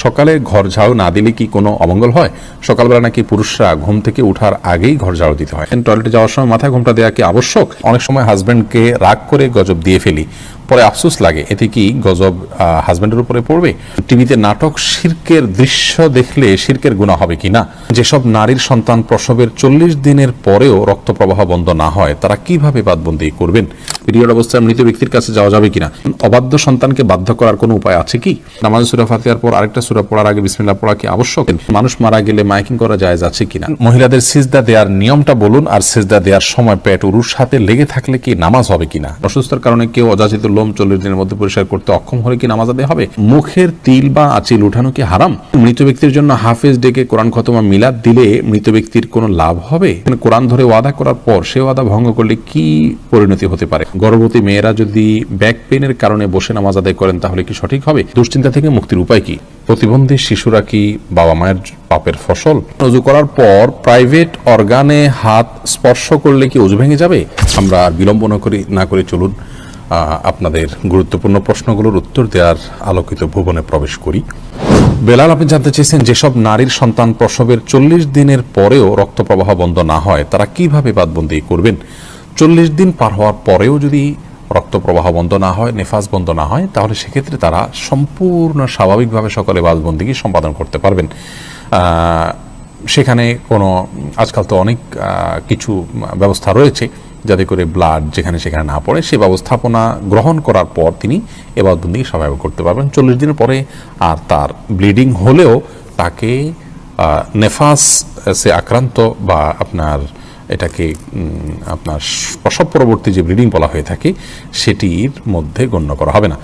সকালে ঘর ঝাড়ু না দিলে কি কোনো অমঙ্গল হয়? সকালবেলা নাকি পুরুষরা ঘুম থেকে ওঠার আগেই ঘর ঝাড়ু দিতে হয়। টয়লেটে যাওয়ার সময় মাথায় ঘোমটা দেওয়া কি আবশ্যক? অনেক সময় হাজব্যান্ডকে রাগ করে গজব দিয়ে ফেলি, পরে আফসোস লাগে, এতে কি গজব হাজব্যান্ডের উপরে পড়বে? টিভিতে নাটক শিরকের দৃশ্য দেখলে শিরকের গুনাহ হবে কিনা? যেসব নারীর সন্তান প্রসবের 40 দিনের পরেও রক্ত প্রবাহ বন্ধ না হয় তারা কিভাবে বাদবন্দি করবেন? পিরিয়ড অবস্থায় মৃত ব্যক্তির কাছে যাওয়া যাবে কিনা? অবাধ্য সন্তানকে বাধ্য করার কোনো উপায় আছে কি? নামাজ সূরা ফাতিহার পর আরেকটা সূরা পড়ার আগে বিসমিল্লাহ পড়া কি আবশ্যক? মানুষ মারা গেলে মাইকিং করা জায়েজ আছে কিনা? মহিলাদের সিজদা দেওয়ার নিয়মটা বলুন, আর সিজদা দেওয়ার সময় পেট উরুর সাথে লেগে থাকলে কি নামাজ হবে কিনা? অসুস্থতার কারণে কেউ অযাচিত লোম 40 দিনের মধ্যে পরিষ্কার করতে অক্ষম হলে কি নামাজ আদায় হবে? মুখের তিল বা আঁচিল উঠানো কি হারাম? মৃত ব্যক্তির জন্য হাফেজ ডেকে কোরআন খতম মিলাদ দিলে মৃত ব্যক্তির কোনো লাভ হবে? কোরআন ধরে ওয়াদা করার পর সে ওয়াদা ভঙ্গ করলে কি পরিণতি হতে পারে? গর্ভবতী মেয়েরা যদি ব্যাক পেনের কারণে বসে নামাজ আদায় করেন তাহলে কি সঠিক হবে? দুশ্চিন্তা থেকে মুক্তির উপায় কি? প্রতিবন্ধী শিশুরা কি বাবা মায়ের পাপের ফসল? ওযু করার পর প্রাইভেট অর্গানে হাত স্পর্শ করলে কি ওযু ভেঙে যাবে? আমরা বিলম্ব না করে চলুন আপনাদের গুরুত্বপূর্ণ প্রশ্নগুলোর উত্তর দেওয়ার আলোকিত ভুবনে প্রবেশ করি। বেলাল, আপনি জানতে চেয়েছেন যেসব নারীর সন্তান প্রসবের 40 দিনের পরেও রক্ত প্রবাহ বন্ধ না হয় তারা কিভাবে বাদবন্দি করবেন? 40 দিন পার হওয়ার পরেও যদি রক্ত প্রবাহ বন্ধ না হয়, নেফাস বন্ধ না হয়, তাহলে সেক্ষেত্রে তারা সম্পূর্ণ স্বাভাবিকভাবে সকালে বাদবন্দি সম্পাদন করতে পারবেন। সেখানে কোনো আজকাল তো অনেক কিছু ব্যবস্থা রয়েছে যাতে করে ব্লাড যেখানে সেখানে না পড়ে, সে ব্যবস্থাপনা গ্রহণ করার পর তিনি এবাদবন্দি স্বাভাবিক করতে পারবেন। 40 দিনের পরে আর তার ব্লিডিং হলেও তাকে নেফাসে আক্রান্ত বা আপনার এটাকে আপনার প্রসব পরবর্তী যে ব্লিডিং বলা হয়ে থাকে সেটির মধ্যে গণ্য করা হবে না।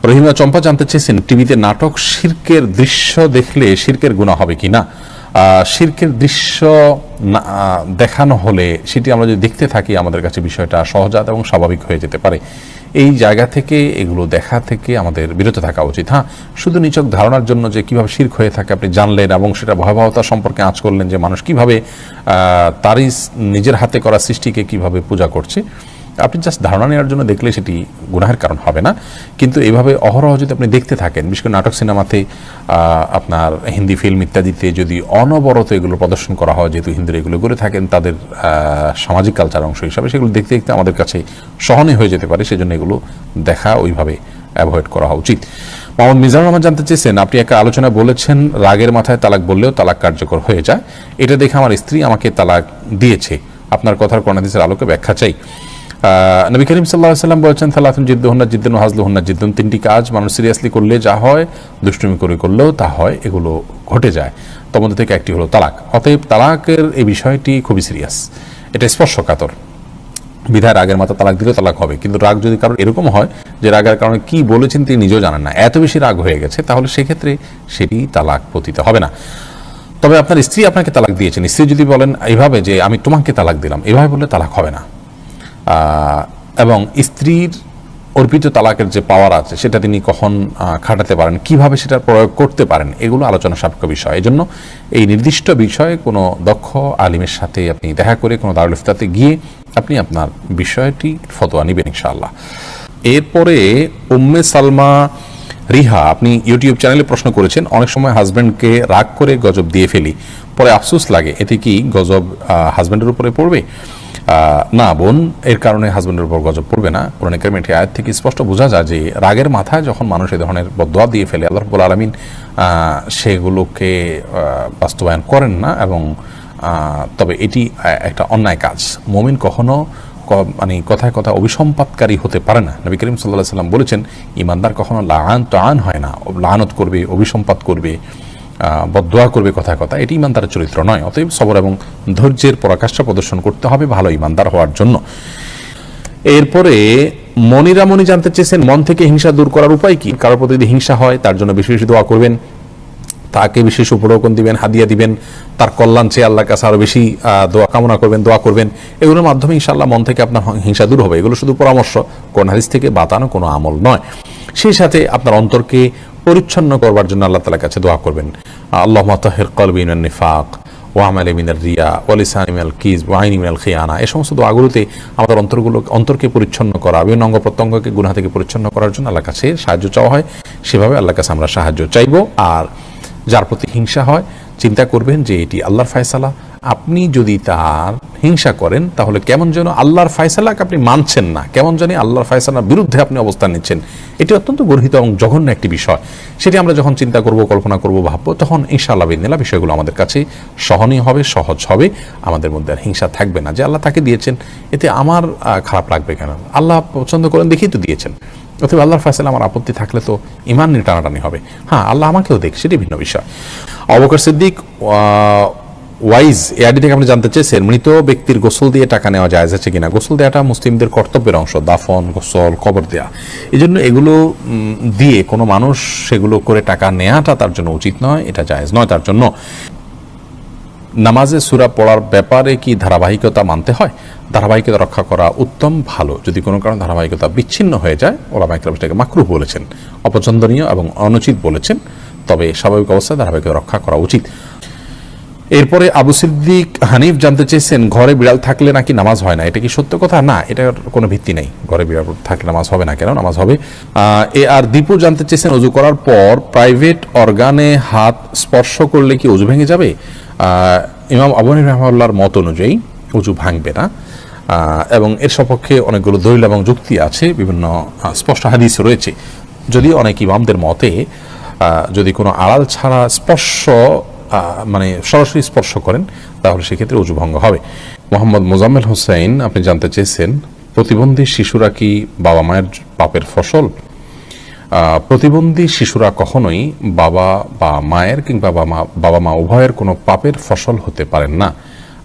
রহিমা চম্পা জানতে চেয়েছেন টিভিতে নাটক শিরকের দৃশ্য দেখলে শিরকের গুনাহ হবে কিনা? শিরকের দৃশ্য দেখানো হলে সেটি আমরা যদি দেখতে থাকি আমাদের কাছে বিষয়টা সহজাত এবং স্বাভাবিক হয়ে যেতে পারে। এই জায়গা থেকে এগুলো দেখা থেকে আমাদের বিরত থাকা উচিত। হ্যাঁ, শুধু নিছক ধারণার জন্য যে কিভাবে শিরক হয়ে থাকে আপনি জানলেন এবং সেটা ভয়াবহতা সম্পর্কে আঁচ করলেন যে মানুষ কিভাবে তারই নিজের হাতে করা সৃষ্টিকে কিভাবে পূজা করছে, আপনি জাস্ট ধারণা নেওয়ার জন্য দেখলে সেটি গুনাহের কারণ হবে না। কিন্তু এইভাবে অহরহ যদি আপনি দেখতে থাকেন, বিশেষ করে নাটক সিনেমাতে, আপনার হিন্দি ফিল্ম ইত্যাদিতে যদি অনবরত এগুলো প্রদর্শন করা হয়, যেহেতু হিন্দিরা এগুলো করে থাকেন তাদের সামাজিক কালচার অংশ হিসাবে, সেগুলো দেখতে দেখতে আমাদের কাছে সহনীয় হয়ে যেতে পারে। সেজন্য এগুলো দেখা ওইভাবে অ্যাভয়েড করা উচিত। মোহাম্মদ মিজানুর রহমান জানতে চেয়েছেন, আপনি একটা আলোচনায় বলেছেন রাগের মাথায় তালাক বললেও তালাক কার্যকর হয়ে যায়, এটা দেখে আমার স্ত্রী আমাকে তালাক দিয়েছে, আপনার কথার কোরআন হাদিসের আলোকে ব্যাখ্যা চাই। নবী করিম সাল্লাল্লাহু আলাইহি ওয়াসাল্লাম বলেছেন, সালাতুন জিদ্দুহুন্না জিদ্দুন ওয়া হাজলুহুন্না জিদ্দুন, তিনটি কাজ মানুষ সিরিয়াসলি করলে যা হয়, দুষ্টুমি করে করলেও তা হয়, এগুলো ঘটে যায়। তার মধ্যে থেকে একটি হলো তালাক। অতএব তালাকের এই বিষয়টি খুবই সিরিয়াস, এটা স্পর্শকাতর। বিধায় রাগের মাথা তালাক দিলেও তালাক হবে। কিন্তু রাগ যদি কারোর এরকম হয় যে রাগের কারণে কি বলেছেন তিনি নিজেও জানেন না, এত বেশি রাগ হয়ে গেছে, তাহলে সেক্ষেত্রে সেটি তালাক পতিত হবে না। তবে আপনার স্ত্রী আপনাকে তালাক দিয়েছেন, স্ত্রী যদি বলেন এইভাবে যে আমি তোমাকে তালাক দিলাম, এভাবে বললে তালাক হবে না। এবং স্ত্রীর অর্পিত তালাকের যে পাওয়ার আছে সেটা তিনি কখন খাটাতে পারেন, কিভাবে সেটা প্রয়োগ করতে পারেন, এগুলো আলোচনা সাপেক্ষ বিষয়। এই জন্য এই নির্দিষ্ট বিষয়ে কোনো দক্ষ আলিমের সাথে আপনি দেখা করে কোনো দারুল ইফতাতে গিয়ে আপনি আপনার বিষয়টি ফতোয়া নেবেন ইনশাআল্লাহ। এরপরে উম্মে সালমা রিহা, আপনি ইউটিউব চ্যানেলে প্রশ্ন করেছেন, অনেক সময় হাজব্যান্ডকে রাগ করে গজব দিয়ে ফেলি, পরে আফসোস লাগে, এতে কি গজব হাজব্যান্ডের উপরে পড়বে? না বোন, এর কারণে হাজব্যান্ডের উপর গজব পড়বে না। কোরআন কারীমের আয়াত থেকে স্পষ্ট বোঝা যায় যে রাগের মাথায় যখন মানুষ এই ধরনের বদদোয়া দিয়ে ফেলে, আল্লাহ রাব্বুল আলামিন সেগুলোকে বাস্তবায়ন করেন না। এবং তবে এটি একটা অন্যায় কাজ। মুমিন কখনো মানে কথায় কথা অভিসম্পাতকারী হতে পারে না। নবী করিম সাল্লাল্লাহু আলাইহি ওয়াসাল্লাম বলেছেন, ঈমানদার কখনো লাআন হয় না, লাআনত করবে, অভিসম্পাত করবে, বদদোয়া করবে কথায় কথা, এটি ঈমানদারের চরিত্র নয়। অতএব সবর এবং ধৈর্যের পরাকাষ্ঠা প্রদর্শন করতে হবে ভালো ঈমানদার হওয়ার জন্য। এরপরে মনিরা মনি জানতে চেয়েছেন, মন থেকে হিংসা দূর করার উপায় কি? কারোর প্রতি যদি হিংসা হয় তার জন্য বেশি বেশি দোয়া করবেন, তাকে বিশেষ উপঢৌকন দিবেন, হাদিয়া দিবেন, তার কল্যাণ চেয়ে আল্লাহর কাছে আরো বেশি দোয়া কামনা করবেন, দোয়া করবেন। এগুলোর মাধ্যমে ইনশাআল্লাহ মন থেকে আপনার হিংসা দূর হবে। এগুলো শুধু পরামর্শ, কোন হাদিস থেকে বাতানো কোনো আমল নয়। সেই সাথে আপনার অন্তরকে পরিচ্ছন্ন করবার জন্য আল্লাহ তাআলার কাছে দোয়া করবেন, আল্লাহুম্মা তাহির কলবি মিনান নিফাক ওয়া আমালি মিনার রিয়া ওয়া লিসানি মিনাল কিযব ওয়া আইনি মিনাল খিয়ানা। এই সমস্ত দোয়াগুলোতে আমাদের অন্তরকে পরিচ্ছন্ন করা, বিভিন্ন অঙ্গ প্রত্যঙ্গকে গুনাহ থেকে পরিচ্ছন্ন করার জন্য আল্লাহর কাছে সাহায্য চাওয়া হয়। সেভাবে আল্লাহর কাছে আমরা সাহায্য চাইবো। আর যার প্রতি হিংসা হয় চিন্তা করবেন যে এটি আল্লাহর ফয়সালা। আপনি যদি তার হিংসা করেন তাহলে কেমন যেন আল্লাহর ফয়সালাকে আপনি মানছেন না, কেমন জানি আল্লাহর ফয়সালার বিরুদ্ধে আপনি অবস্থান নিচ্ছেন। এটি অত্যন্ত গর্হিত এবং জঘন্য একটি বিষয়। সেটি আমরা যখন চিন্তা করব, কল্পনা করব, ভাববো, তখন ইনশাআল্লাহ বিদিনিল্লাহ বিষয়গুলো আমাদের কাছে সহনীয় হবে, সহজ হবে। আমাদের মধ্যে আর হিংসা থাকবে না যে আল্লাহ তাকে দিয়েছেন, এতে আমার খারাপ লাগবে কেন? আল্লাহ পছন্দ করেন দেখেই তো দিয়েছেন। অথবা আল্লাহর ফয়সালা আমার আপত্তি থাকলে তো ঈমান নিয়ে টানাটানি হবে। হ্যাঁ, আল্লাহ আমাকেও দেখ, সেটি ভিন্ন বিষয়। আবু বকর সিদ্দিক ওয়াইজ এআডি থেকে আপনি জানতে চেয়েছেন, মৃত ব্যক্তির গোসল দিয়ে টাকা নেওয়া জায়েজ আছে কিনা? গোসল দেওয়াটা মুসলিমদের কর্তব্যের অংশ, দাফন, গোসল, কবর দেয়া। এই জন্য এগুলো দিয়ে কোনো মানুষ সেগুলো করে টাকা নেওয়াটা তার জন্য উচিত নয়, এটা জায়েজ নয় তার জন্য। নামাজে সূরা পড়ার ব্যাপারে কি ধারাবাহিকতা মানতে হয়? ধারাবাহিকতা রক্ষা করা উত্তম, ভালো। যদি কোনো কারণে ধারাবাহিকতা বিচ্ছিন্ন হয়ে যায়, ওলামায়ে কেরাম সেটাকে মাকরুহ বলেছেন, অপছন্দনীয় এবং অনুচিত বলেছেন। তবে স্বাভাবিক অবস্থায় ধারাবাহিকতা রক্ষা করা উচিত। এরপরে আবু সিদ্দিক হানিফ জানতে চেয়েছেন, ঘরে বিড়াল থাকলে নাকি নামাজ হয় না, এটা কি সত্য কথা? না, এটার কোনো ভিত্তি নেই। ঘরে বিড়াল থাকলে নামাজ হবে না কেন? নামাজ হবে। আর দীপু জানতে চেয়েছেন, অজু করার পর প্রাইভেট অর্গানে হাত স্পর্শ করলে কি অজু ভেঙে যাবে? ইমাম আবু হানিফা রাহিমাহুল্লাহর মত অনুযায়ী অজু ভাঙবে না, এবং এর সপক্ষে অনেকগুলো দলিল এবং যুক্তি আছে, বিভিন্ন স্পষ্ট হাদিস রয়েছে। যদি অনেক ইমামদের মতে যদি কোনো আড়াল ছাড়া স্পর্শ মানে সরাসরি স্পর্শ করেন তাহলে সেক্ষেত্রে অজু ভঙ্গ হবে। মোহাম্মদ মোজাম্মেল হোসেন আপনি জানতে চেয়েছেন, প্রতিবন্ধী শিশুরা কি বাবা মায়ের পাপের ফসল? প্রতিবন্ধী শিশুরা কখনোই বাবা বা মায়ের কিংবা বাবা মা উভয়ের কোনো পাপের ফসল হতে পারেন না।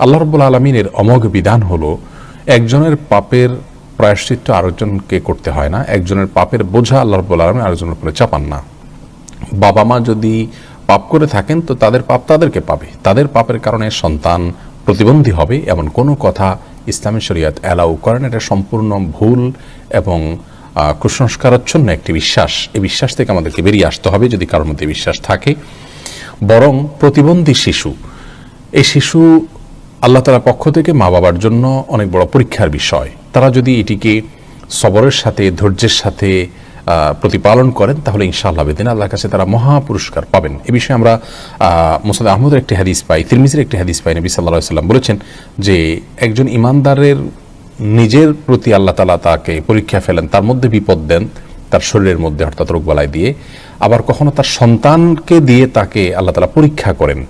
আল্লাহ রাব্বুল আলামিনের অমোঘ বিধান হলো, একজনের পাপের প্রায়শ্চিত্ত আরেকজনকে করতে হয় না, একজনের পাপের বোঝা আল্লাহ রাব্বুল আলামিন আরেকজনের উপরে চাপান না। বাবা মা যদি পাপ করে থাকেন তো তাদের পাপ তাদেরকে পাবে, তাদের পাপের কারণে সন্তান প্রতিবন্ধী হবে এমন কোনো কথা ইসলামী শরীয়ত অ্যালাউ করেন। এটা সম্পূর্ণ ভুল এবং কুসংস্কারাচ্ছন্ন একটি বিশ্বাস। এই বিশ্বাস থেকে আমাদেরকে বেরিয়ে আসতে হবে যদি কারোর মধ্যে বিশ্বাস থাকে। বরং প্রতিবন্ধী শিশু, এই শিশু আল্লাহ তাআলার পক্ষ থেকে মা বাবার জন্য অনেক বড় পরীক্ষার বিষয়। তারা যদি এটিকে সবরের সাথে, ধৈর্যের সাথে প্রতিপালন করেন তাহলে ইনশাআল্লাহ বেদিন আল্লাহর কাছে তারা মহা পুরস্কার পাবেন। এ বিষয়ে আমরা মুসনাদ আহমদের একটি হাদিস পাই, তিরমিজির একটি হাদিস পাই। নবী সাল্লাল্লাহু আলাইহি ওয়াসাল্লাম বলেছেন যে একজন ইমানদারের নিজের প্রতি আল্লাহ তাআলা তাকে পরীক্ষা ফেলেন, তার মধ্যে বিপদ দেন, তার শরীরের মধ্যে অর্থাৎ রোগবালাই দিয়ে, আবার কখনো তার সন্তানকে দিয়ে তাকে আল্লাহ তাআলা পরীক্ষা করেন,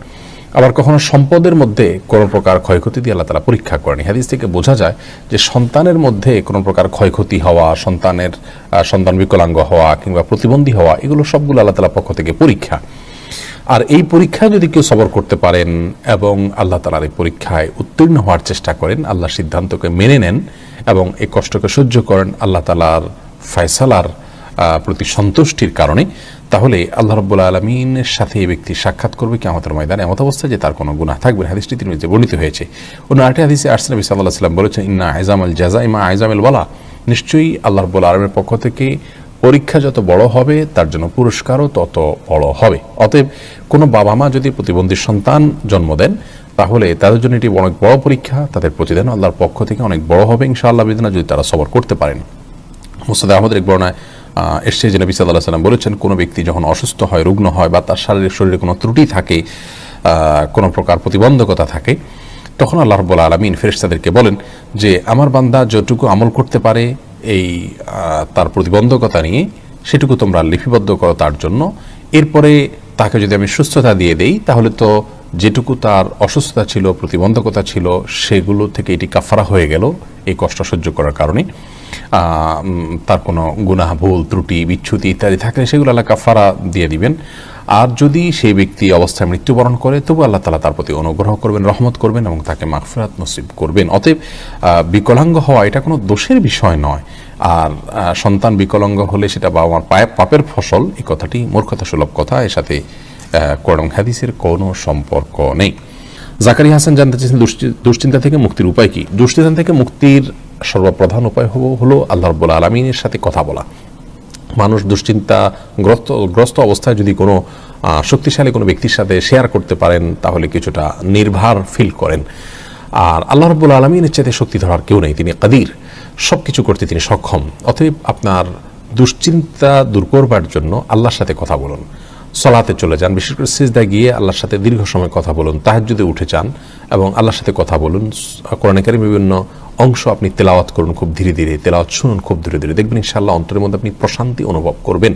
আবার কখনো সম্পদের মধ্যে কোনো প্রকার ক্ষয়ক্ষতি দিয়ে আল্লাহ তাআলা পরীক্ষা করেন। হাদিস থেকে বোঝা যায় যে সন্তানের মধ্যে কোনো প্রকার ক্ষয়ক্ষতি হওয়া, সন্তান বিকলাঙ্গ হওয়া কিংবা প্রতিবন্ধী হওয়া, এগুলো সবগুলো আল্লাহ তাআলার পক্ষ থেকে পরীক্ষা। আর এই পরীক্ষায় যদি কেউ সবর করতে পারেন এবং আল্লাহ তাআলার এই পরীক্ষায় উত্তীর্ণ হওয়ার চেষ্টা করেন, আল্লাহর সিদ্ধান্তকে মেনে নেন এবং এই কষ্টকে সহ্য করেন আল্লাহ তাআলার ফয়সালার প্রতি সন্তুষ্টির কারণে, তাহলে আল্লাহ রাব্বুল আলামিনের সাথে এই ব্যক্তি সাক্ষাৎ করবে কিয়ামতের ময়দানে এমত অবস্থায় যে তার কোনো গুনাহ থাকবে না। হাদিসটি তিরমিজিতে বর্ণিত হয়েছে। অন্য আরেকটি হাদিসে আসছে, নবী সাল্লাল্লাহু আলাইহি ওয়াসাল্লাম বলেছেন, ইন্না আইজামাল জাযাই মা আইজামিল ওয়ালা, নিশ্চয়ই আল্লাহ রাব্বুল আলামিনের পক্ষ থেকে পরীক্ষা যত বড় হবে তার জন্য পুরস্কারও তত বড় হবে। অতএব কোনো বাবা মা যদি প্রতিবন্ধী সন্তান জন্ম দেন তাহলে তাদের জন্য এটি অনেক বড় পরীক্ষা, তাদের প্রতিদান আল্লাহর পক্ষ থেকে অনেক বড় হবে ইনশাআল্লাহ বিদিনা, যদি তারা সবর করতে পারেন। মুসনাদ আহমদের এক বর্ণনায় এসছে যে নবী সাল্লাল্লাহু আলাইহি ওয়াসাল্লাম বলেছেন, কোনো ব্যক্তি যখন অসুস্থ হয়, রুগ্ন হয় বা তার শরীরে কোনো ত্রুটি থাকে, কোনো প্রকার প্রতিবন্ধকতা থাকে, তখন আল্লাহ রাব্বুল আলামিন ফেরেশতাদেরকে বলেন যে আমার বান্দা যতটুকু আমল করতে পারে এই তার প্রতিবন্ধকতা নিয়ে সেটুকু তোমরা লিপিবদ্ধ করো তার জন্য। এরপরে তাকে যদি আমি সুস্থতা দিয়ে দেই তাহলে তো যেটুকু তার অসুস্থতা ছিল, প্রতিবন্ধকতা ছিল, সেগুলো থেকে এটি কাফারা হয়ে গেল এই কষ্ট সহ্য করার কারণে। তার কোনো গুনাহ, ভুল, ত্রুটি, বিচ্যুতি ইত্যাদি থাকলে সেগুলো আল্লাহ কাফারা দিয়ে দিবেন। আর যদি সেই ব্যক্তি অবস্থায় মৃত্যুবরণ করে তবু আল্লাহ তাআলা তার প্রতি অনুগ্রহ করবেন, রহমত করবেন এবং তাকে মাগফিরাত নসিব করবেন। অতএব বিকলাঙ্গ হওয়া এটা কোনো দোষের বিষয় নয়। আর সন্তান বিকলাঙ্গ হলে সেটা বাবা মার পাপের ফসল, এই কথাটি মূর্খতা সুলভ কথা, এর সাথে কোরআন হাদিসের কোনো সম্পর্ক নেই। জাকারিয়া হাসান জানতে চেয়েছেন, দুশ্চিন্তা থেকে মুক্তির উপায় কি? দুশ্চিন্তা থেকে মুক্তির সর্বপ্রধান উপায় হলো আল্লাহ রাব্বুল আলামিনের সাথে কথা বলা। মানুষ দুশ্চিন্তাগ্রস্ত অবস্থায় যদি কোনো শক্তিশালী কোনো ব্যক্তির সাথে শেয়ার করতে পারেন তাহলে কিছুটা নির্ভার ফিল করেন। আর আল্লাহ রাব্বুল আলামিনের চাইতে শক্তি ধরার কেউ নেই, তিনি কাদির, সব কিছু করতে তিনি সক্ষম। অতএব আপনার দুশ্চিন্তা দূর করবার জন্য আল্লাহর সাথে কথা বলুন, সলাতে চলে যান, বিশেষ করে সিজদায় গিয়ে আল্লাহর সাথে দীর্ঘ সময় কথা বলুন, তাহাজ্জুদে উঠে যান এবং আল্লাহর সাথে কথা বলুন, কোরআনে কারীমের বিভিন্ন অংশ আপনি তেলাওয়াত করুন খুব ধীরে ধীরে, তেলাওয়াত শুনুন খুব ধীরে ধীরে, দেখবেন ইনশাআল্লাহ অন্তরের মধ্যে আপনি প্রশান্তি অনুভব করবেন।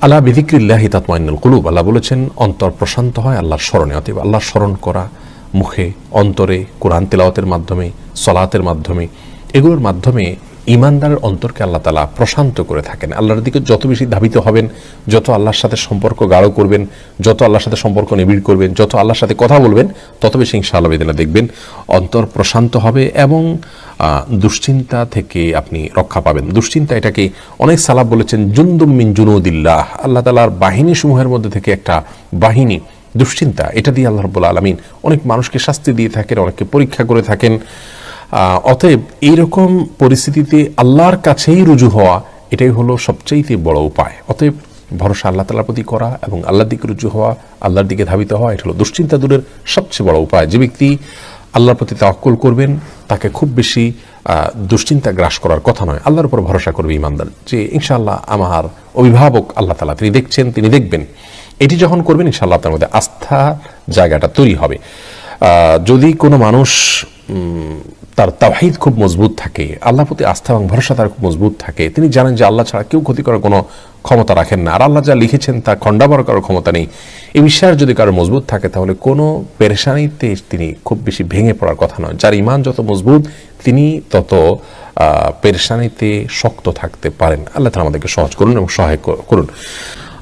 আলা বিযিকরিল্লাহি তাতমাইন্নুল কুলুব, আল্লাহ বলেছেন অন্তর প্রশান্ত হয় আল্লাহর স্মরণে। অতএব আল্লাহর স্মরণ করা মুখে, অন্তরে, কোরআন তেলাওয়াতের মাধ্যমে, সলাতের মাধ্যমে, এগুলোর মাধ্যমে ঈমানদারের অন্তরকে আল্লাহ তাআলা প্রশান্ত করে থাকেন। আল্লাহর দিকে যত বেশি ধাবিত হবেন, যত আল্লাহর সাথে সম্পর্ক গাঢ় করবেন, যত আল্লাহর সাথে সম্পর্ক নিবিড় করবেন, যত আল্লাহর সাথে কথা বলবেন, তত বেশি ইনশাআল্লাহ বিদিনা দেখবেন অন্তর প্রশান্ত হবে এবং দুশ্চিন্তা থেকে আপনি রক্ষা পাবেন। দুশ্চিন্তা, এটাকে অনেক সালাফ বলেছেন জুনদুম মিন জুনুদিল্লাহ, আল্লাহ তাআলার বাহিনী সমূহের মধ্যে থেকে একটা বাহিনী। দুশ্চিন্তা, এটা দিয়ে আল্লাহ রাব্বুল আলামিন অনেক মানুষকে শাস্তি দিয়ে থাকেন, অনেককে পরীক্ষা করে থাকেন। অতএব এইরকম পরিস্থিতিতে আল্লাহর কাছেই রুজু হওয়া, এটাই হলো সবচেয়ে বড় উপায়। অতএব ভরসা আল্লাহ তাআলার প্রতি করা এবং আল্লাহর দিকে রুজু হওয়া, আল্লাহর দিকে ধাবিত হওয়া, এটা হলো দুশ্চিন্তা দূরের সবচেয়ে বড় উপায়। যে ব্যক্তি আল্লাহর প্রতি তাওয়াক্কুল করবেন, তাকে খুব বেশি দুশ্চিন্তা গ্রাস করার কথা নয়। আল্লাহর উপর ভরসা করবে ঈমানদার, যে ইনশাআল্লাহ আমার অভিভাবক আল্লাহ তাআলা, তিনি দেখছেন, তিনি দেখবেন। এটি যখন করবেন ইনশাআল্লাহ আপনার মধ্যে আস্থা জায়গাটা তৈরি হবে। যদি কোনো মানুষ তার তাওহীদ খুব মজবুত থাকে, আল্লাহর প্রতি আস্থা এবং ভরসা তার খুব মজবুত থাকে, তিনি জানেন যে আল্লাহ ছাড়া কেউ ক্ষতি করার কোনো ক্ষমতা রাখেন না, আর আল্লাহ যা লিখেছেন তা খণ্ডাবার করার ক্ষমতা নেই, এই বিশ্বাস যদি কারো মজবুত থাকে, তাহলে কোনো পেরেশানিতে তিনি খুব বেশি ভেঙে পড়ার কথা নয়। যার ঈমান যত মজবুত, তিনি তত পেরেশানিতে শক্ত থাকতে পারেন। আল্লাহ তাআলা আমাদেরকে সহজ করুন এবং সহায় করুন।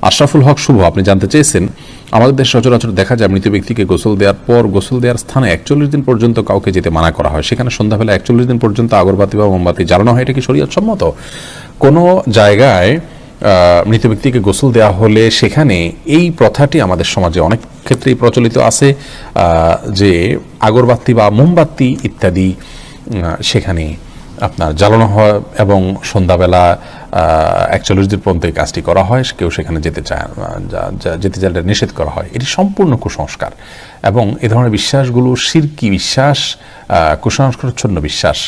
আশরাফুল হক শুভ, আপনি জানতে চেয়েছেন, আমাদের দেশে সচরাচর দেখা যায় মৃত ব্যক্তিকে গোসল দেওয়ার পর গোসল দেওয়ার স্থানে 41 দিন পর্যন্ত কাউকে যেতে মানা করা হয়, সেখানে সন্ধ্যাবেলা 41 দিন পর্যন্ত আগরবাতি বা মোমবাতি জ্বালানো হয়, এটা কি শরীয়ত সম্মত? কোনো জায়গায় মৃত ব্যক্তিকে গোসল দেওয়া হলে সেখানে এই প্রথাটি আমাদের সমাজে অনেক ক্ষেত্রেই প্রচলিত আছে, যে আগরবাতি বা মোমবাতি ইত্যাদি সেখানে আপনার জ্বালানো হয় এবং সন্ধ্যাবেলা 41 দিন পর্যন্ত এই কাজটি করা হয়। কেউ সেখানে যেতে চাইলে নিষেধ করা হয়। এটি সম্পূর্ণ কুসংস্কার এবং এ ধরনের বিশ্বাসগুলো শিরকি বিশ্বাস, কুসংস্কারচ্ছন্ন বিশ্বাস।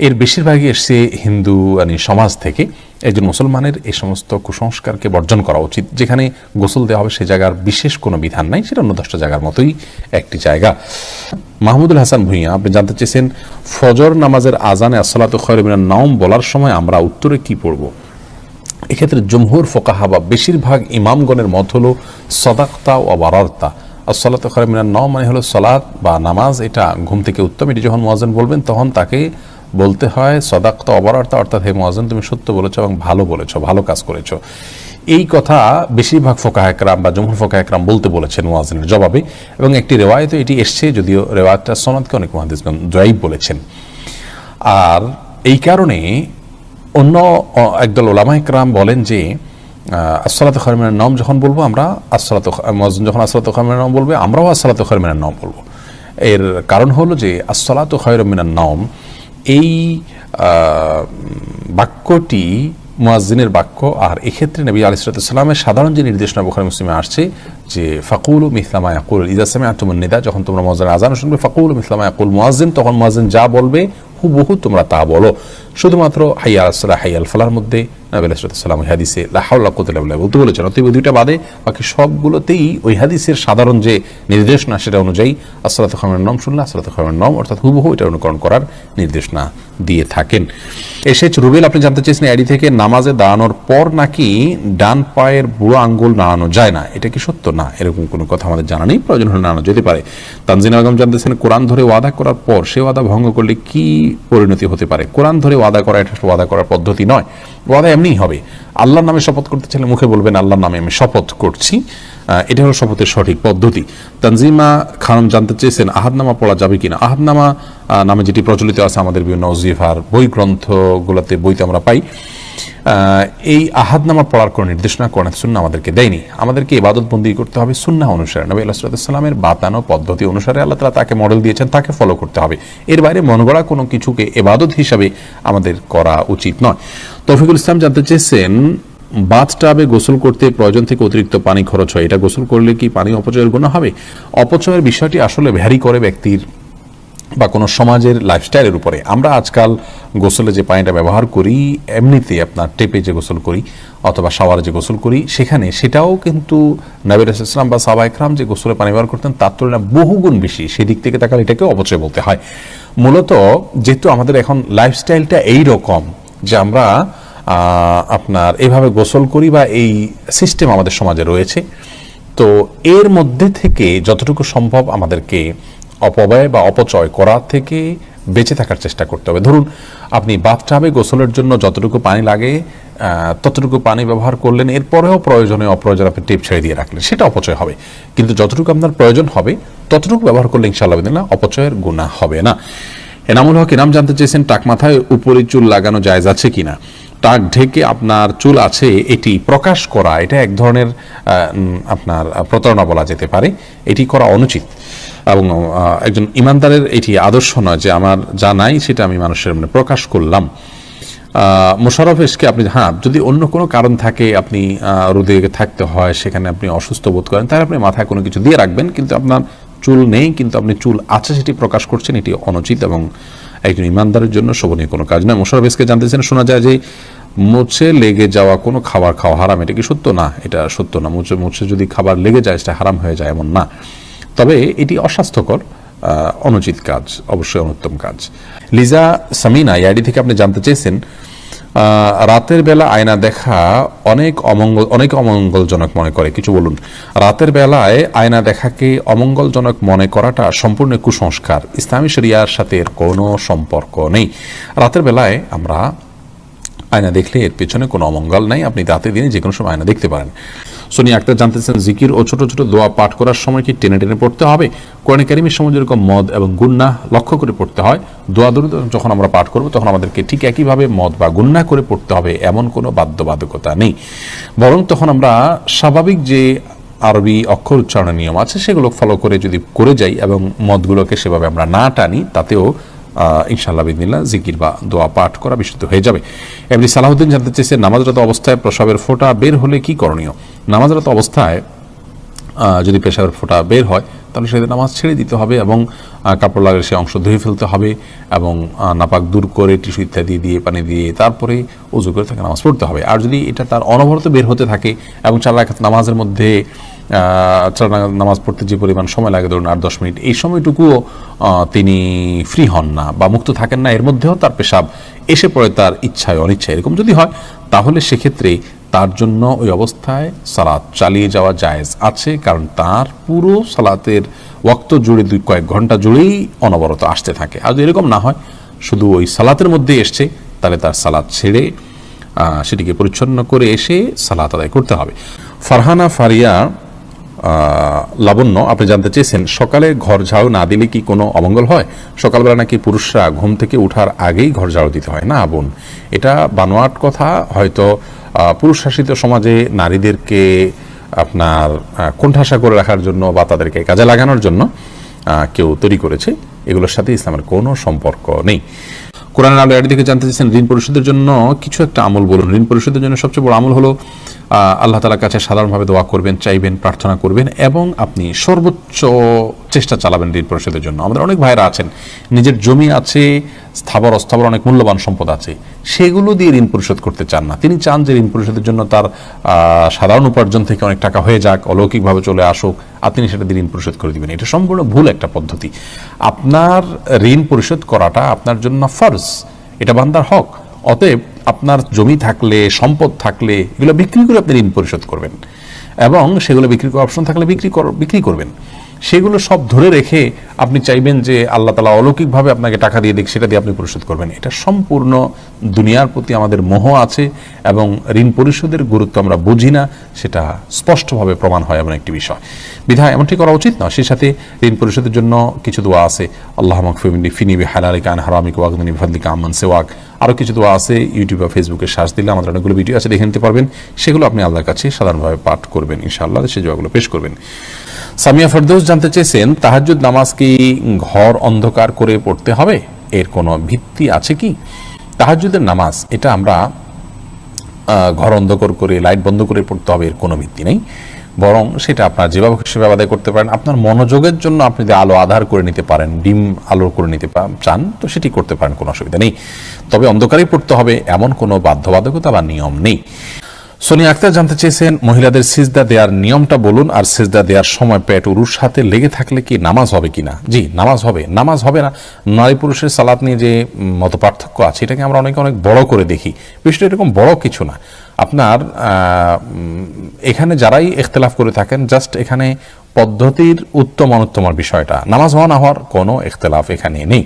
এর বেশিরভাগই এসছে হিন্দু সমাজ থেকে। একজন মুসলমানের এই সমস্ত কুসংস্কারকে বর্জন করা উচিত। যেখানে গোসল দেওয়া হবে সে জায়গার বিশেষ কোনো বিধান নাই, সেটা অন্য 10টা জায়গার মতোই একটি জায়গা। মাহমুদুল হাসান ভূঁইয়া, আপনি জানতে চেয়েছেন ফজর নামাজের আজানে আসসালাতু খায়রুম মিনান নাওম বলার সময় আমরা উত্তরে কি পড়ব? এক্ষেত্রে জমহুর ফুকাহা বা বেশিরভাগ ইমামগণের মত হলো সাদাকতা ওয়া বারারতা। আসসালাতু খায়রুম মিনান নাওম মানে হলো সালাত বা নামাজ, এটা ঘুম থেকে উত্তম। এটি যখন মুয়াজ্জিন বলবেন তখন তাকে বলতে হয় সাদাকতা ওয়া বারারতা, অর্থাৎ হে মুয়াজ্জিন তুমি সত্য বলেছো এবং ভালো বলেছো, ভালো কাজ করেছো। এই কথা বেশিরভাগ ফুকাহা একরাম বা জমহুর ফুকাহা একরাম বলতে বলেছেন মুয়াজ্জিনের জবাবে, এবং একটি রিওয়ায়াতে এটি এসছে, যদিও রিওয়ায়াতটা সনদকে অনেক মুহাদ্দিসগণ যায়ীফ বলেছেন। আর এই কারণে অন্য একদল উলামা একরাম বলেন যে আসসালাতু খায়রুম মিনান নাওম যখন বলবো আমরা, মুয়াজ্জিন যখন আসসালাতু খায়রুম মিনান নাওম বলবে, আমরাও আসসালাতু খায়রুম মিনান নাওম বলবো। এর কারণ হলো যে আসসালাতু খায়রুম মিনান নাওম এই বাক্যটি মুয়াজ্জিনের বাক্য, আর এক্ষেত্রে নবী আলাইহিস সালামের সাধারণ যে নির্দেশনা বুখারী মুসলিমে আসছে যে ফাকুলু মিসলা মা ইয়াকুল ইযা সামি'তুমুন নিদা, যখন তোমরা মুয়াজ্জিনের আযান শুনবে ফাকুলু মিসলা মা ইয়াকুল মুয়াজ্জিন, তখন মুয়াজ্জিন যা বলবে হুবহু তোমরা তা বলো। শুধুমাত্র হাইয়া আলাস সালাহ হাইয়া আল ফালাহর মধ্যে নবী আলাইহিস সালাম ওই হাদিসে লা হাওলা ওয়া কুওয়াতা ইল্লা বিল্লাহ বলতে বলেছেন। অতএব দুইটা বাদে বাকি সবগুলোতেই ওই হাদিসের সাধারণ যে নির্দেশনা সেটা অনুযায়ী আসসালাতু খায়রুম মিনান নাওম শুনলে আসসালাতু খায়রুম মিনান নাওম অর্থাৎ হুবহু এটা অনুকরণ করার নির্দেশনা দিয়ে থাকেন। এসেছে রুবেল, আপনি জানতে চেয়েছেন আইডি থেকে নামাজে দাঁড়ানোর পর নাকি ডান পায়ের বুড়ো আঙ্গুল নাড়ানো যায় না, এটা কি সত্য? না, এরকম কোনো কথা আমাদের জানা নেই, প্রয়োজন হলে নাড়ানো যেতে পারে। তানজিনা বেগম জানতেছেন কোরআন ধরে ওয়াদা করার পর সে ওয়াদা ভঙ্গ করলে কি পরিণতি হতে পারে? কোরআন ধরে ওয়াদা করা এটা ওয়াদা করার পদ্ধতি নয়, ওয়াদা এমনিই হবে। আল্লাহর নামে শপথ করতে চাইলে মুখে বলবেন আল্লাহর নামে আমি শপথ করছি, এটা হলো শপথের সঠিক পদ্ধতি। তানজিমা খানম জানতে চেয়েছেন আহাদনামা পড়া যাবে কিনা? আহাদনামা নামে যেটি প্রচলিত আছে আমাদের বিভিন্ন ওজিফার বই গ্রন্থগুলোতে, বইতে আমরা পাই, এই আহাদনামা পড়ার কোনো নির্দেশনা কোরআন সুন্নাহ আমাদেরকে দেয়নি। আমাদেরকে ইবাদত বন্দি করতে হবে সুন্নাহ অনুসারে, নবী আলাইহিস সালামের বাতানো পদ্ধতি অনুসারে। আল্লাহ তাআলা তাকে মডেল দিয়েছেন, তাকে ফলো করতে হবে। এর বাইরে মন গড়া কোনো কিছুকে ইবাদত হিসাবে আমাদের করা উচিত নয়। তৌফিকুল ইসলাম জানতে চেয়েছেন বাথটাবে গোসল করতে প্রয়োজন থেকে অতিরিক্ত পানি খরচ হয়, এটা গোসল করলে কি পানি অপচয়ের গুনাহ হবে? অপচয়ের বিষয়টি আসলে ভ্যারি করে ব্যক্তির বা কোনো সমাজের লাইফস্টাইলের উপরে। আমরা আজকাল গোসলে যে পানিটা ব্যবহার করি, এমনিতে আপনার টেপে যে গোসল করি অথবা শাওয়ারে যে গোসল করি, সেটাও কিন্তু নবী রাসূলুল্লাহ সাল্লাল্লাহু আলাইহি ওয়াসাল্লাম বা সাহাবা ইকরাম যে গোসলে পানি ব্যবহার করতেন তার তুলনায় বহুগুণ বেশি। সেদিক থেকে তাকালে এটাকেও অপচয় বলতে হয়। মূলত যেহেতু আমাদের এখন লাইফস্টাইলটা এই রকম যে আমরা আপনার এভাবে গোসল করি বা এই সিস্টেম আমাদের সমাজে রয়েছে, তো এর মধ্যে থেকে যতটুকু সম্ভব আমাদেরকে অপব্যয় বা অপচয় করা থেকে বেঁচে থাকার চেষ্টা করতে হবে। ধরুন আপনি বাথটাবে গোসলের জন্য যতটুকু পানি লাগে ততটুকু পানি ব্যবহার করলেন, এরপরেও প্রয়োজনে অপ্রয়োজন আপনি টেপ ছেড়ে দিয়ে রাখলেন, সেটা অপচয় হবে। কিন্তু যতটুকু আপনার প্রয়োজন হবে ততটুকু ব্যবহার করলে ইনশাআল্লাহ বিদিল্লাহ অপচয়ের গুনাহ হবে না। এনামুল হক ইনাম জানতে চেয়েছেন টাক মাথায় উপরে চুল লাগানো জায়েজ আছে কিনা। টাক ঢেকে আপনার চুল আছে এটি প্রকাশ করা, এটা এক ধরনের আপনার প্রতারণা বলা যেতে পারে। এটি করা অনুচিত এবং একজন ইমানদারের এটি আদর্শ নয় যে আমার যা নাই সেটা আমি মানুষের সামনে প্রকাশ করলাম। মোশাররফ এসকে আপনি যদি অন্য কোনো কারণ থাকে, আপনি রোদে থাকতে হয়, সেখানে আপনি অসুস্থ বোধ করেন, তাহলে আপনি মাথায় কোনো কিছু দিয়ে রাখবেন। কিন্তু আপনার চুল নেই কিন্তু আপনি চুল আছে সেটি প্রকাশ করছেন, এটি অনুচিত এবং একজন ইমানদারের জন্য শোভনীয় কোনো কাজ নয়। মোশাররফ এসকে জানতেছেন শোনা যায় যে মুছে লেগে যাওয়া কোনো খাবার খাওয়া হারাম, এটা কি সত্য? না, এটা সত্য না। মুছে যদি খাবার লেগে যায় সেটা হারাম হয়ে যায় এমন না, তবে এটি অস্বাস্থ্যকর, অনুচিত কাজ, অবশ্যই অনুত্তম কাজ। লিজা সামিনা ইয়াডি থেকে আপনি জানতে চেয়েছেন রাতের বেলা আয়না দেখা অনেক অমঙ্গলজনক মনে করে, কিছু বলুন। রাতের বেলায় আয়না দেখাকে অমঙ্গলজনক মনে করাটা সম্পূর্ণ কুসংস্কার, ইসলামী শরিয়ার সাথে এর কোনো সম্পর্ক নেই। রাতের বেলায় আমরা আয়না দেখলে এর পেছনে কোনো অমঙ্গল নাই, আপনি রাতে দিনে যে কোনো সময় আয়না দেখতে পারেন। সোনিয়া আক্তার জানতেছেন জিকির ও ছোট ছোট দোয়া পাঠ করার সময় কি টেনে টেনে পড়তে হবে? কোরআনে কারীমের সময় যেরকম মদ এবং গুন্নাহ লক্ষ্য করে পড়তে হয়, দোয়া দরুদ যখন আমরা পাঠ করব তখন আমাদেরকে ঠিক একইভাবে মদ বা গুন্নাহ করে পড়তে হবে এমন কোনো বাধ্যবাধকতা নেই। বরং তখন আমরা স্বাভাবিক যে আরবি অক্ষর উচ্চারণের নিয়ম আছে সেগুলো ফলো করে যদি করে যাই এবং মদগুলোকে সেভাবে আমরা না টানি, তাতেও ইনশাআল্লাহ বিদিনিল্লাহ জিকির বা দোয়া পাঠ করা বিশুদ্ধ হয়ে যাবে। এমনি সালাহুদ্দিন জানতে চেয়েছে নামাজরত অবস্থায় প্রসাবের ফোঁটা বের হলে কি করণীয়? নামাজরত অবস্থায় যদি পেশাবের ফোঁটা বের হয় তাহলে সেদিন নামাজ ছেড়ে দিতে হবে এবং কাপড় লাগিয়ে সে অংশ ধুয়ে ফেলতে হবে এবং নাপাক দূর করে টিস্যু ইত্যাদি দিয়ে পানি দিয়ে তারপরে ওযু করে তাকে নামাজ পড়তে হবে। আর যদি এটা তার অনবরত বের হতে থাকে এবং 4 রাকাত নামাজের মধ্যে নামাজ পড়তে যে পরিমাণ সময় লাগে, ধরুন 8-10 মিনিট, এই সময়টুকুও তিনি ফ্রি হন না বা মুক্ত থাকেন না, এর মধ্যেও তার পেশাব এসে পড়ে তার ইচ্ছায় অনিচ্ছায়, এরকম যদি হয় তাহলে সেক্ষেত্রে তার জন্য ওই অবস্থায় সালাত চালিয়ে যাওয়া জায়েজ আছে, কারণ তার পুরো সালাতের ওয়াক্ত জুড়ে কয়েক ঘন্টা জুড়েই অনবরত আসতে থাকে। আর যদি এরকম না হয়, শুধু ওই সালাতের মধ্যেই এসছে, তাহলে তার সালাত ছেড়ে সেটিকে পরিচ্ছন্ন করে এসে সালাত আদায় করতে হবে। ফারহানা ফারিয়া লাবণ্য আপনি জানতে চেয়েছেন সকালে ঘর ঝাড়ু না দিলে কি কোনো অমঙ্গল হয়? সকালবেলা নাকি পুরুষরা ঘুম থেকে ওঠার আগেই ঘর ঝাড়ু দিতে হয়। না বোন, এটা বানোয়াট কথা। হয়তো পুরুষ শাসিত সমাজে নারীদেরকে আপনার কোণঠাসা করে রাখার জন্য বা তাদেরকে কাজে লাগানোর জন্য কেউ তৈরি করেছে, এগুলোর সাথে ইসলামের কোনো সম্পর্ক নেই। কোরআনের আলো এর দিকে জানতে চাইছেন ঋণ পরিশোধের জন্য কিছু একটা আমল বলুন। ঋণ পরিশোধের জন্য সবচেয়ে বড় আমল হলো আল্লাহ তাআলার কাছে সাধারণভাবে দোয়া করবেন, চাইবেন, প্রার্থনা করবেন এবং আপনি সর্বোচ্চ চেষ্টা চালাবেন ঋণ পরিশোধের জন্য। আমাদের অনেক ভাইরা আছেন নিজের জমি আছে, স্থাবর অস্থাবর অনেক মূল্যবান সম্পদ আছে, সেগুলো দিয়ে ঋণ পরিশোধ করতে চান না। তিনি চান যে ঋণ পরিশোধের জন্য তার সাধারণ উপার্জন থেকে অনেক টাকা হয়ে যাক, অলৌকিকভাবে চলে আসুক, আপনি সেটা দিয়ে ঋণ পরিশোধ করে দিবেন। এটা সম্পূর্ণ ভুল একটা পদ্ধতি। আপনার ঋণ পরিশোধ করাটা আপনার জন্য ফরজ, এটা বান্দার হক। অতএব আপনার জমি থাকলে, সম্পদ থাকলে এগুলো বিক্রি করে আপনি ঋণ পরিশোধ করবেন এবং সেগুলো বিক্রি করার অপশন থাকলে বিক্রি করবেন। সেগুলো সব ধরে রেখে আপনি চাইবেন যে আল্লাহ তাআলা অলৌকিকভাবে আপনাকে টাকা দিয়ে দিক, সেটা দিয়ে আপনি পরিশোধ করবেন। এটা সম্পূর্ণ দুনিয়ার প্রতি আমাদের মোহ আছে এবং ঋণ পরিশোধের গুরুত্ব আমরা বুঝি না, সেটা স্পষ্টভাবে প্রমাণ হয় এমন একটি বিষয়। বিধায় এমনটি করা উচিত না। সেই সাথে ঋণ পরিশোধের জন্য কিছু দোয়া আছে, আল্লাহুম্মা কফিনি বিহালালিকা আন হারামিকা ওয়াগনিনি বিফাদলিকা আম্মান সিওয়াক। আরও কিছু দোয়া আছে, ইউটিউব বা ফেসবুকে সার্চ দিলে আমাদের অনেকগুলো ভিডিও আছে, দেখে নিতে পারবেন। সেগুলো আপনি আল্লাহর কাছে সাধারণভাবে পাঠ করবেন, ইনশাআল্লাহ সেই দোয়াগুলো পেশ করবেন। সামিয়া ফেরদৌস জানতে চেয়েছেন তাহাজ্জুদ নামাজ কি ঘর অন্ধকার করে পড়তে হবে? এর কোনো ভিত্তি আছে কি? তাহাজ্জুদের নামাজ এটা আমরা ঘর অন্ধকার করে লাইট বন্ধ করে পড়তে হবে, এর কোনো ভিত্তি নেই। বরং সেটা আপনার যেভাবে সেভাবে আদায় করতে পারেন। আপনার মনোযোগের জন্য আপনি যদি আলো আধার করে নিতে পারেন, ডিম আলো করে নিতে চান, তো সেটি করতে পারেন, কোনো অসুবিধা নেই। তবে অন্ধকারেই পড়তে হবে এমন কোনো বাধ্যবাধকতা বা নিয়ম নেই। সোনিয়া আক্তার জানতে চেয়েছেন, মহিলাদের সিজদা দেওয়ার নিয়মটা বলুন, আর সিজদা দেওয়ার সময় পেট উরুর সাথে লেগে থাকলে কি নামাজ হবে কিনা? জি, নামাজ হবে। নামাজ হবে না, নারী পুরুষের সালাত নিয়ে যে মত পার্থক্য আছে এটাকে আমরা অনেক বড় করে দেখি। বিষয়টা এরকম বড় কিছু না। আপনার এখানে যারাই ইখতিলাফ করে থাকেন, জাস্ট এখানে পদ্ধতির উত্তম অনুত্তমার বিষয়টা, নামাজ হওয়া না হওয়ার কোনো ইখতিলাফ এখানে নেই।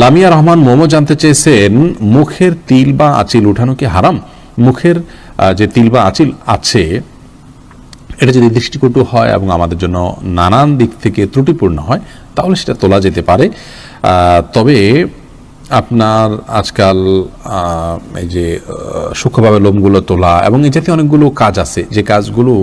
লামিয়া রহমান মোমো জানতে চেয়েছেন, মুখের তিল বা আঁচিল উঠানো কি হারাম? মুখের যে তিল বা আঁচিল আছে এটা যদি দৃষ্টিকটু হয় এবং আমাদের জন্য নানান দিক থেকে ত্রুটিপূর্ণ হয় তাহলে সেটা তোলা যেতে পারে। তবে আপনার আজকাল এই যে সূক্ষ্মভাবে লোমগুলো তোলা এবং এই জাতীয় অনেকগুলো কাজ আছে, যে কাজগুলো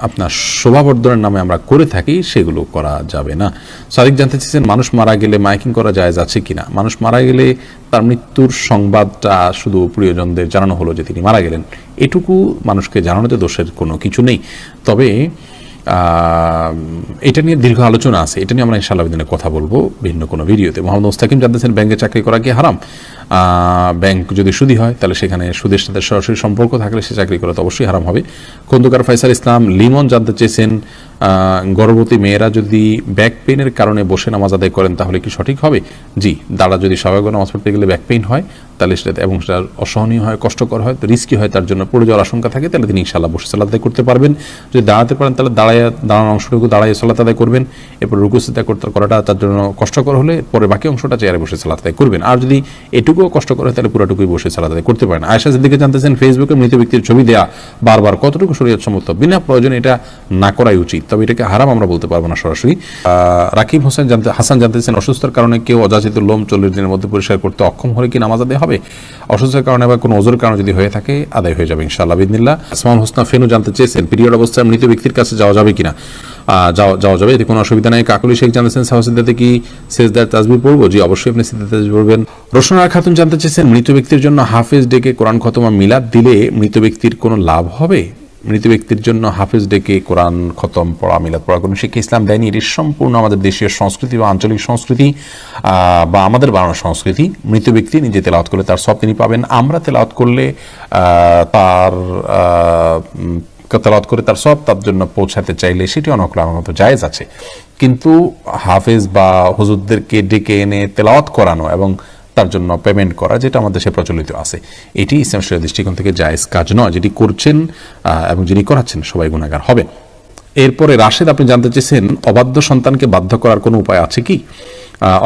আপনার শোভাবর্ধনের নামে আমরা করে থাকি, সেগুলো করা যাবে না। সাদিক জানতে চেয়েছেন, মানুষ মারা গেলে মাইকিং করা জায়েজ আছে কিনা? মানুষ মারা গেলে তার মৃত্যুর সংবাদটা শুধু প্রিয়জনদের জানানো হলো যে তিনি মারা গেলেন, এটুকু মানুষকে জানানোতে দোষের কোনো কিছু নেই। তবে এটা নিয়ে দীর্ঘ আলোচনা আছে, এটা নিয়ে আমরা ইনশাআল্লাহ দিনে কথা বলবো ভিন্ন কোনো ভিডিওতে। মোহাম্মদ মুস্তাকিম জানতেছেন, ব্যাংকে চাকরি করা কি হারাম? ব্যাংক যদি সুদি হয় তাহলে সেখানে সুদের সাথে সরাসরি সম্পর্ক থাকলে সে চাকরি করা তো অবশ্যই হারাম হবে। খন্দকার ফয়সাল ইসলাম লিমন জানতে চেয়েছেন, গর্ভবতী মেয়েরা যদি ব্যাক পেইনের কারণে বসে নামাজ আদায় করেন তাহলে কি সঠিক হবে? জি, দাঁড়া যদি স্বাভাবিক নামাজ পড়তে গেলে ব্যাক পেইন হয় তাহলে সেটা, এবং সেটা অসহনীয় হয়, কষ্টকর হয়, রিস্কি হয়, তার জন্য পড়ে যাওয়ার আশঙ্কা থাকে, তাহলে তিনি ইনশাআল্লাহ বসে সালাত আদায় করতে পারবেন। যদি দাঁড়াতে পারেন তাহলে দাঁড়ানোর অংশটুকু দাঁড়ায় সালাত আদায় করবেন, এরপর রুকু সিজদা করাটা তার জন্য কষ্টকর হলে পরে বাকি অংশটা চেয়ারে বসে সালাত আদায় করবেন। আর যদি এটুকুও কষ্টকর হয় তাহলে পুরোটুকুই বসে সালাত আদায় করতে পারেন। আয়েশা সিদ্দিকা জানতেছেন, ফেসবুকে মৃত ব্যক্তির ছবি দেয়া বারবার কতটুকু শরীয়ত সম্মত? বিনা প্রয়োজনে এটা না করাই উচিত, তবে এটাকে হারাম আমরা বলতে পারবো না সরাসরি। রাকিব হাসান জানতেছেন, অসুস্থতার কারণে কেউ অযাচিত লোম 40 দিনের মধ্যে পরিষ্কার করতে অক্ষম হলে কি নামাজ আদায় হবে? অসুস্থতার কারণে বা কোনো ওজোর কারণে যদি হয়ে থাকে আদায় হয়ে যাবে ইনশাআল্লাহ বিদিনিল্লাহ। আসমাউল হোসনা ফেনু জানতে চেয়েছেন, পিরিয়ড অবস্থায় মৃত ব্যক্তির কাছে যাওয়া যাবে কিনা? যাওয়া যাবে, এতে কোনো অসুবিধা নেই। কাকুলি শেখ জানতেছেন, সাহসিদাতে কি সেজদার তাসবিহ পড়বো? জি, অবশ্যই আপনি সেজদার তাসবিহ পড়বেন। রোশনা খাতুন জানতে চেয়েছেন, মৃত ব্যক্তির জন্য হাফেজ ডেকে কোরআন খতম মিলাদ দিলে মৃত ব্যক্তির কোনো লাভ হবে? মৃত ব্যক্তির জন্য হাফেজ ডেকে কোরআন খতম পড়া, মিলাদ পড়া কোনো শিক্ষা ইসলাম দেয়নি। এটি সম্পূর্ণ আমাদের দেশীয় সংস্কৃতি বা আঞ্চলিক সংস্কৃতি বা আমাদের বানানো সংস্কৃতি। মৃত ব্যক্তি নিজে তেলাওয়াত করলে তার সব তিনি পাবেন, আমরা তেলাওয়াত করলে তার তেলাওয়াত করে তার সব তার জন্য পৌঁছাতে চাইলে সেটি অনকল আমার মতো জায়েজ আছে। কিন্তু হাফেজ বা হুজুরদেরকে ডেকে এনে তেলাওয়াত করানো এবং তার জন্য পেমেন্ট করা, যেটা আমাদের দেশে প্রচলিত আছে, এটি ইসলাম শরীয়তের দৃষ্টিকোণ থেকে জায়েজ কাজ নয়। যেটি করছেন এবং যিনি করাচ্ছেন সবাই গুনাহগার হবেন। এরপরে রাশেদ আপনি জানতে চেয়েছেন, অবাধ্য সন্তানকে বাধ্য করার কোনো উপায় আছে কি?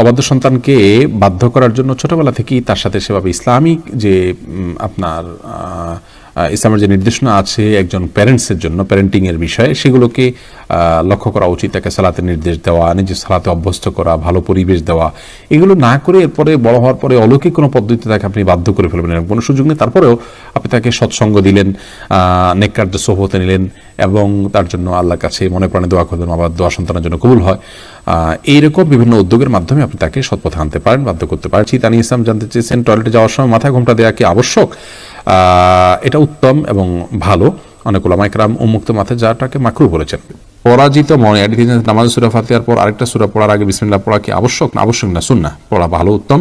অবাধ্য সন্তানকে বাধ্য করার জন্য ছোটবেলা থেকেই তার সাথে সেভাবে ইসলামিক যে আপনার ইসলামের যে নির্দেশনা আছে একজন প্যারেন্টসের জন্য, প্যারেন্টিং এর বিষয়ে, সেগুলোকে লক্ষ্য করা উচিত। তাকে সালাতের নির্দেশ দেওয়া, নিজের সালাতে অভ্যস্ত করা, ভালো পরিবেশ দেওয়া, এগুলো না করে এরপরে বড় হওয়ার পরে অলৌকিক কোনো পদ্ধতিতে তাকে আপনি বাধ্য করে ফেলবেন, এরকম কোনো সুযোগ নেই। তারপরেও আপনি তাকে সৎসঙ্গ দিলেন, নেককারদের সোহবতে নিলেন এবং তার জন্য আল্লাহর কাছে মনে প্রাণে দোয়া করবেন, আবার দোয়া সন্তানের জন্য কবুল হয়। এইরকম বিভিন্ন উদ্যোগের মাধ্যমে আপনি তাকে সৎপথে আনতে পারেন, বাধ্য করতে পারেন। তানি ইসলাম জানতে চেয়েছেন, টয়লেটে যাওয়ার সময় মাথায় ঘোমটা দেওয়া কি আবশ্যক? এটা উত্তম এবং ভালো। অনেক উলামা ইকরাম উন্মুক্ত মাথায় যাওয়াটাকে মাকরুহ বলেছেন। পরাজিত মনে নামাজ সূরা ফাতিহার পর আরেকটা সূরা পড়ার আগে বিসমিল্লাহ পড়া কি আবশ্যক? না, আবশ্যক না, সুন্নাহ পড়া ভালো, উত্তম।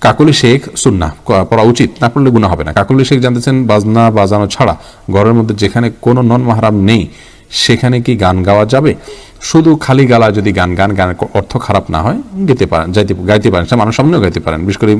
কাকলি শেখ, সুন্নাহ পড়া উচিত, না পড়লে গুনাহ হবে না। কাকলি শেখ জানতেছেন, বাজনা বাজানো ছাড়া ঘরের মধ্যে যেখানে কোনো নন মাহরাম নেই সেখানে কি গান গাওয়া যাবে? শুধু খালি গালা যদি গানের অর্থ খারাপ না হয় গাইতে পারেন, সেটা মানুষ সামনেও গাইতে পারেন। বিশেষ করে